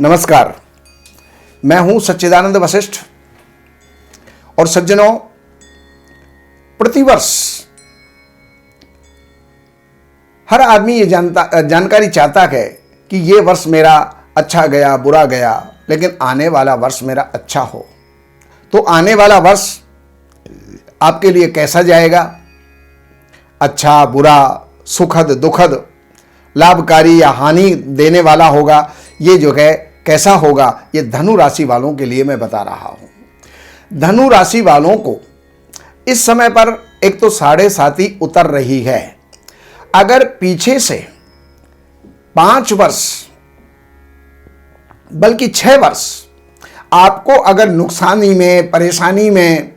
नमस्कार, मैं हूं सच्चिदानंद वशिष्ठ। और सज्जनों, प्रतिवर्ष हर आदमी ये जानकारी चाहता है कि ये वर्ष मेरा अच्छा गया बुरा गया, लेकिन आने वाला वर्ष मेरा अच्छा हो। तो आने वाला वर्ष आपके लिए कैसा जाएगा? अच्छा, बुरा, सुखद, दुखद, लाभकारी या हानि देने वाला होगा? ये जो है कैसा होगा, ये धनु राशि वालों के लिए मैं बता रहा हूं। धनु राशि वालों को इस समय पर एक तो 7.5 उतर रही है। अगर पीछे से 5 वर्ष बल्कि 6 वर्ष आपको अगर नुकसानी में, परेशानी में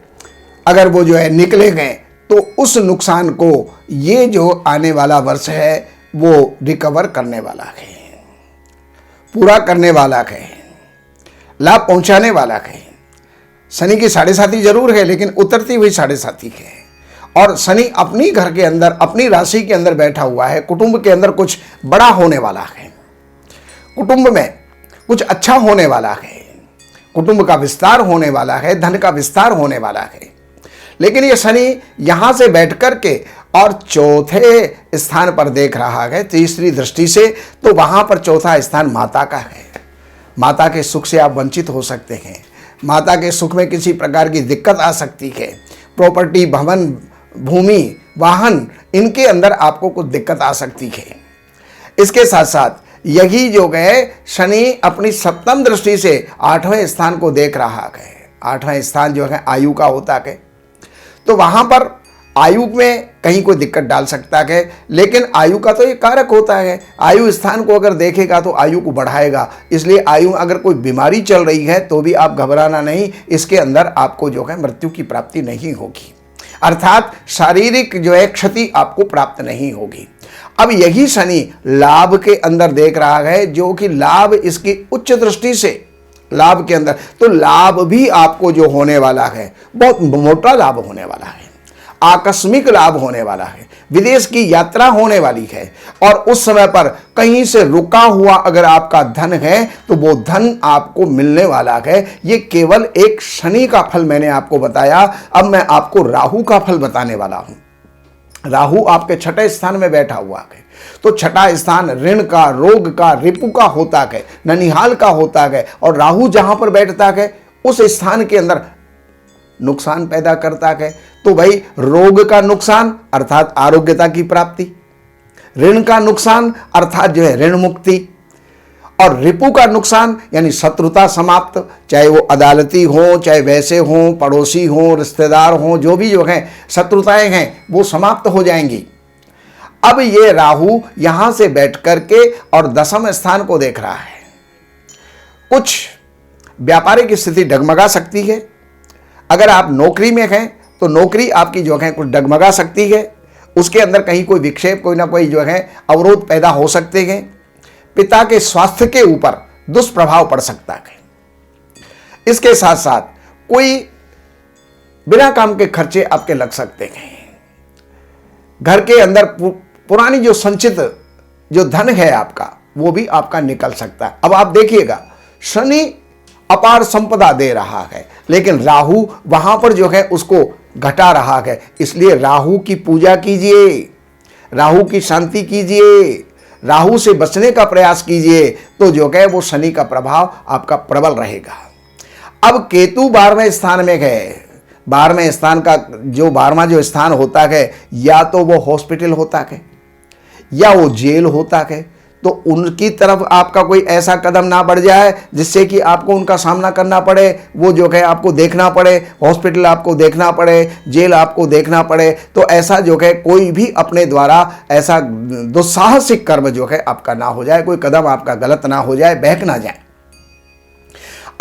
अगर वो जो है निकले गए, तो उस नुकसान को ये जो आने वाला वर्ष है वो रिकवर करने वाला है, पूरा करने वाला है, लाभ पहुंचाने वाला है। शनि की 7.5 जरूर है, लेकिन उतरती हुई 7.5 है। और शनि अपनी घर के अंदर, अपनी राशि के अंदर बैठा हुआ है। कुटुंब के अंदर कुछ बड़ा होने वाला है, कुटुंब में कुछ अच्छा होने वाला है, कुटुंब का विस्तार होने वाला है, धन का विस्तार होने वाला है। लेकिन ये शनि यहां से बैठ करके और चौथे स्थान पर देख रहा है, तीसरी दृष्टि से। तो वहां पर चौथा स्थान माता का है। माता के सुख से आप वंचित हो सकते हैं। माता के सुख में किसी प्रकार की दिक्कत आ सकती है। प्रॉपर्टी, भवन, भूमि, वाहन, इनके अंदर आपको कुछ दिक्कत आ सकती है। इसके साथ साथ यही जो है शनि अपनी 7वीं दृष्टि से 8वें स्थान को देख रहा है। 8वां स्थान जो है आयु का होता है। तो वहां पर आयु में कहीं कोई दिक्कत डाल सकता है, लेकिन आयु का तो ये कारक होता है। आयु स्थान को अगर देखेगा तो आयु को बढ़ाएगा। इसलिए आयु, अगर कोई बीमारी चल रही है तो भी आप घबराना नहीं, इसके अंदर आपको जो है मृत्यु की प्राप्ति नहीं होगी, अर्थात शारीरिक जो है क्षति आपको प्राप्त नहीं होगी। अब यही शनि लाभ के अंदर देख रहा है, जो कि लाभ इसकी उच्च दृष्टि से लाभ के अंदर, तो लाभ भी आपको जो होने वाला है बहुत मोटा लाभ होने वाला है, आकस्मिक लाभ होने वाला है। विदेश की यात्रा होने वाली है। और उस समय पर कहीं से रुका हुआ अगर आपका धन है तो वो धन आपको मिलने वाला है। ये केवल एक शनि का फल मैंने आपको बताया। अब मैं आपको राहु का फल बताने वाला हूं। राहु आपके 6ठे स्थान में बैठा हुआ है। तो 6ठा स्थान ऋण का, रोग का, रिपु का होता है, ननिहाल का होता है। और राहु जहां पर बैठता है उस स्थान के अंदर नुकसान पैदा करता है। तो भाई, रोग का नुकसान अर्थात आरोग्यता की प्राप्ति, ऋण का नुकसान अर्थात जो है ऋण मुक्ति, और रिपु का नुकसान यानी शत्रुता समाप्त, चाहे वो अदालती हो, चाहे वैसे हो, पड़ोसी हो, रिश्तेदार हो, जो भी जो है शत्रुताएं हैं वो समाप्त हो जाएंगी। अब ये राहु यहां से बैठ करके और 10वें स्थान को देख रहा है। कुछ व्यापारिक स्थिति डगमगा सकती है। अगर आप नौकरी में हैं तो नौकरी आपकी जो है कुछ डगमगा सकती है। उसके अंदर कहीं कोई विक्षेप, कोई ना कोई जो है अवरोध पैदा हो सकते हैं। पिता के स्वास्थ्य के ऊपर दुष्प्रभाव पड़ सकता है। इसके साथ साथ कोई बिना काम के खर्चे आपके लग सकते हैं। घर के अंदर पुरानी जो संचित जो धन है आपका, वो भी आपका निकल सकता है। अब आप देखिएगा, शनि अपार संपदा दे रहा है, लेकिन राहु वहां पर जो है उसको घटा रहा है। इसलिए राहु की पूजा कीजिए, राहु की शांति कीजिए, राहु से बचने का प्रयास कीजिए, तो जो है वो शनि का प्रभाव आपका प्रबल रहेगा। अब केतु 12वें स्थान में है। 12वें स्थान का जो 12वां जो स्थान होता है, या तो वो हॉस्पिटल होता है या वो जेल होता है। तो उनकी तरफ आपका कोई ऐसा कदम ना बढ़ जाए जिससे कि आपको उनका सामना करना पड़े, वो जो है आपको देखना पड़े, हॉस्पिटल आपको देखना पड़े, जेल आपको देखना पड़े। तो ऐसा जो है कोई भी अपने द्वारा ऐसा दुस्साहसिक कर्म जो है आपका ना हो जाए, कोई कदम आपका गलत ना हो जाए, बहक ना जाए।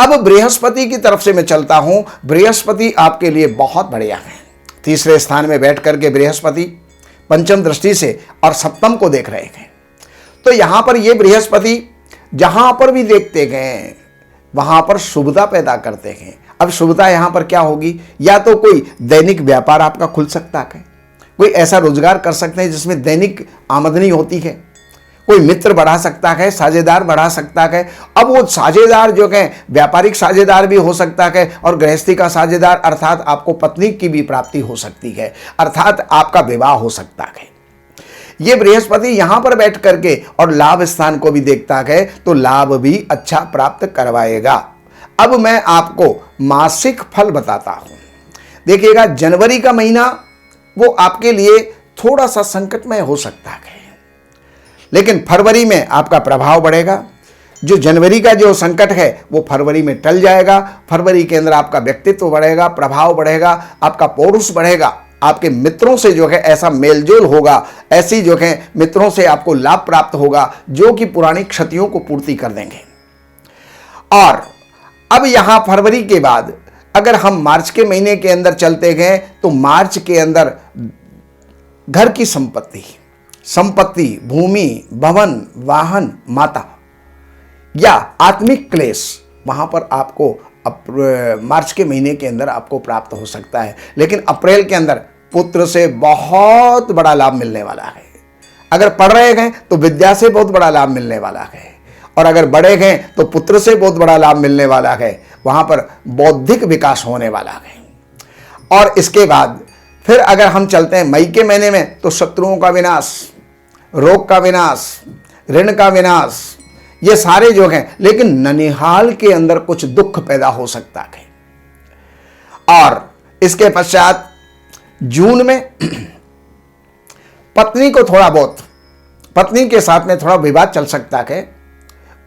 अब बृहस्पति की तरफ से मैं चलता हूं। बृहस्पति आपके लिए बहुत बढ़िया है। 3रे स्थान में बैठ करके बृहस्पति 5वीं दृष्टि से और 7वीं को देख रहे हैं। तो यहां पर ये बृहस्पति जहां पर भी देखते गए वहां पर शुभता पैदा करते हैं। अब शुभता यहां पर क्या होगी? या तो कोई दैनिक व्यापार आपका खुल सकता है, कोई ऐसा रोजगार कर सकते हैं जिसमें दैनिक आमदनी होती है, कोई मित्र बढ़ा सकता है, साझेदार बढ़ा सकता है। अब वो साझेदार जो है व्यापारिक साझेदार भी हो सकता है और गृहस्थी का साझेदार अर्थात आपको पत्नी की भी प्राप्ति हो सकती है, अर्थात आपका विवाह हो सकता है। ये बृहस्पति यहां पर बैठ करके और लाभ स्थान को भी देखता है तो लाभ भी अच्छा प्राप्त करवाएगा। अब मैं आपको मासिक फल बताता हूं। देखिएगा, जनवरी का महीना वो आपके लिए थोड़ा सा संकटमय हो सकता है, लेकिन फरवरी में आपका प्रभाव बढ़ेगा। जो जनवरी का जो संकट है वो फरवरी में टल जाएगा। फरवरी के अंदर आपका व्यक्तित्व बढ़ेगा, प्रभाव बढ़ेगा, आपका पौरुष बढ़ेगा, आपके मित्रों से जो है ऐसा मेलजोल होगा, ऐसी जो है मित्रों से आपको लाभ प्राप्त होगा जो कि पुरानी क्षतियों को पूर्ति कर देंगे। और अब यहां फरवरी के बाद अगर हम मार्च के महीने के अंदर चलते गए तो मार्च के अंदर घर की संपत्ति, भूमि, भवन, वाहन, माता या आत्मिक क्लेश वहां पर आपको मार्च के महीने के अंदर आपको प्राप्त हो सकता है। लेकिन अप्रैल के अंदर पुत्र से बहुत बड़ा लाभ मिलने वाला है। अगर पढ़ रहे हैं तो विद्या से बहुत बड़ा लाभ मिलने वाला है, और अगर बड़े हैं तो पुत्र से बहुत बड़ा लाभ मिलने वाला है। वहां पर बौद्धिक विकास होने वाला है। और इसके बाद फिर अगर हम चलते हैं मई के महीने में तो शत्रुओं का विनाश, रोग का विनाश, ऋण का विनाश, ये सारे जो हैं। लेकिन ननिहाल के अंदर कुछ दुख पैदा हो सकता है। और इसके पश्चात जून में पत्नी को थोड़ा बहुत, पत्नी के साथ में थोड़ा विवाद चल सकता है,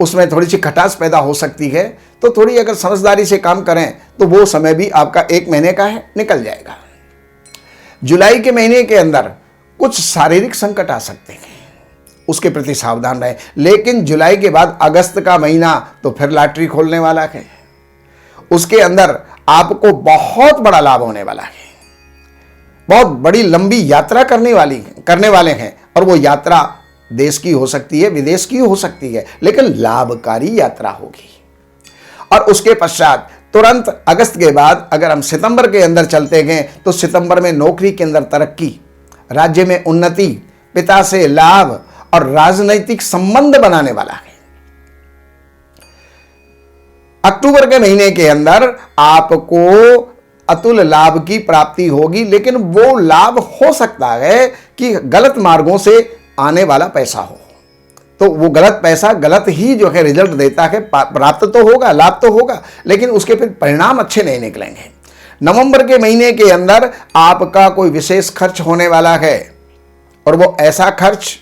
उसमें थोड़ी सी खटास पैदा हो सकती है। तो थोड़ी अगर समझदारी से काम करें तो वो समय भी आपका 1 महीने का है, निकल जाएगा। जुलाई के महीने के अंदर कुछ शारीरिक संकट आ सकते हैं, उसके प्रति सावधान रहें। लेकिन जुलाई के बाद अगस्त का महीना तो फिर लॉटरी खोलने वाला है। उसके अंदर आपको बहुत बड़ा लाभ होने वाला है। बहुत बड़ी लंबी यात्रा करने वाले हैं, और वो यात्रा देश की हो सकती है, विदेश की हो सकती है, लेकिन लाभकारी यात्रा होगी। और उसके पश्चात तुरंत अगस्त के बाद अगर हम सितंबर के अंदर चलते गए तो सितंबर में नौकरी के अंदर तरक्की, राज्य में उन्नति, पिता से लाभ और राजनैतिक संबंध बनाने वाला है। अक्टूबर के महीने के अंदर आपको अतुल लाभ की प्राप्ति होगी, लेकिन वो लाभ हो सकता है कि गलत मार्गों से आने वाला पैसा हो। तो वो गलत पैसा गलत ही जो है रिजल्ट देता है। प्राप्त तो होगा, लाभ तो होगा, लेकिन उसके फिर परिणाम अच्छे नहीं निकलेंगे। नवंबर के महीने के अंदर आपका कोई विशेष खर्च होने वाला है, और वो ऐसा खर्च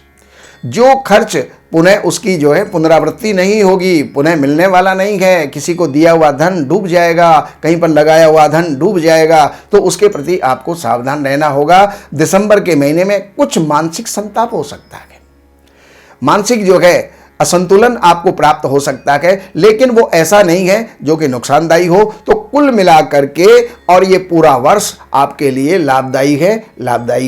जो खर्च पुनः उसकी जो है पुनरावृत्ति नहीं होगी, पुनः मिलने वाला नहीं है। किसी को दिया हुआ धन डूब जाएगा, कहीं पर लगाया हुआ धन डूब जाएगा। तो उसके प्रति आपको सावधान रहना होगा। दिसंबर के महीने में कुछ मानसिक संताप हो सकता है, मानसिक जो है असंतुलन आपको प्राप्त हो सकता है, लेकिन वो ऐसा नहीं है जो कि नुकसानदायी हो। तो कुल मिलाकर के और ये पूरा वर्ष आपके लिए लाभदायी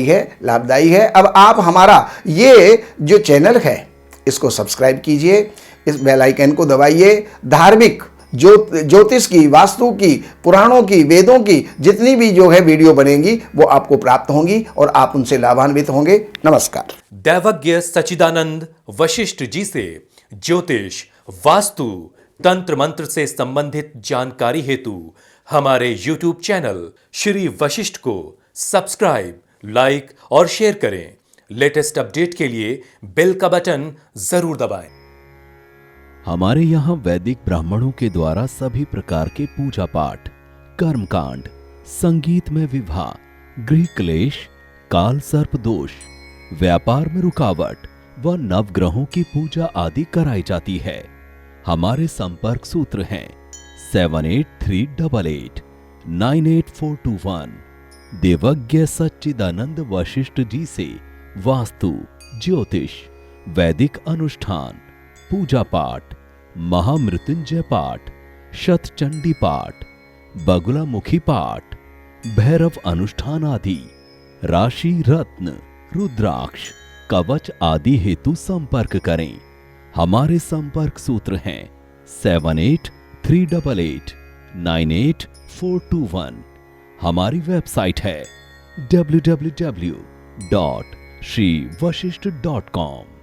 है। अब आप हमारा ये जो चैनल है इसको सब्सक्राइब कीजिए, इस बेल आइकन को दबाइए। धार्मिक ज्योतिष की, वास्तु की, पुराणों की, वेदों की जितनी भी जो है वीडियो बनेंगी वो आपको प्राप्त होंगी और आप उनसे लाभान्वित होंगे। नमस्कार। दैवज्ञ सच्चिदानंद वशिष्ठ जी से ज्योतिष, वास्तु, तंत्र मंत्र से संबंधित जानकारी हेतु हमारे YouTube चैनल श्री वशिष्ठ को सब्सक्राइब, लाइक और शेयर करें। लेटेस्ट अपडेट के लिए बेल का बटन जरूर दबाएं। हमारे यहाँ वैदिक ब्राह्मणों के द्वारा सभी प्रकार के पूजा पाठ, कर्मकांड, संगीत में विवाह, गृह क्लेश, काल सर्प दोष, व्यापार में रुकावट व नवग्रहों की पूजा आदि कराई जाती है। हमारे संपर्क सूत्र हैं 7838898421। देवज्ञ सच्चिदानंद वशिष्ठ जी से वास्तु, ज्योतिष, वैदिक अनुष्ठान, पूजा पाठ, महामृत्युंजय पाठ, शतचंडी पाठ, बगुलामुखी पाठ, भैरव अनुष्ठान आदि, राशि रत्न, रुद्राक्ष, कवच आदि हेतु संपर्क करें। हमारे संपर्क सूत्र हैं 7838898421। हमारी वेबसाइट है www.shrivashishth.com।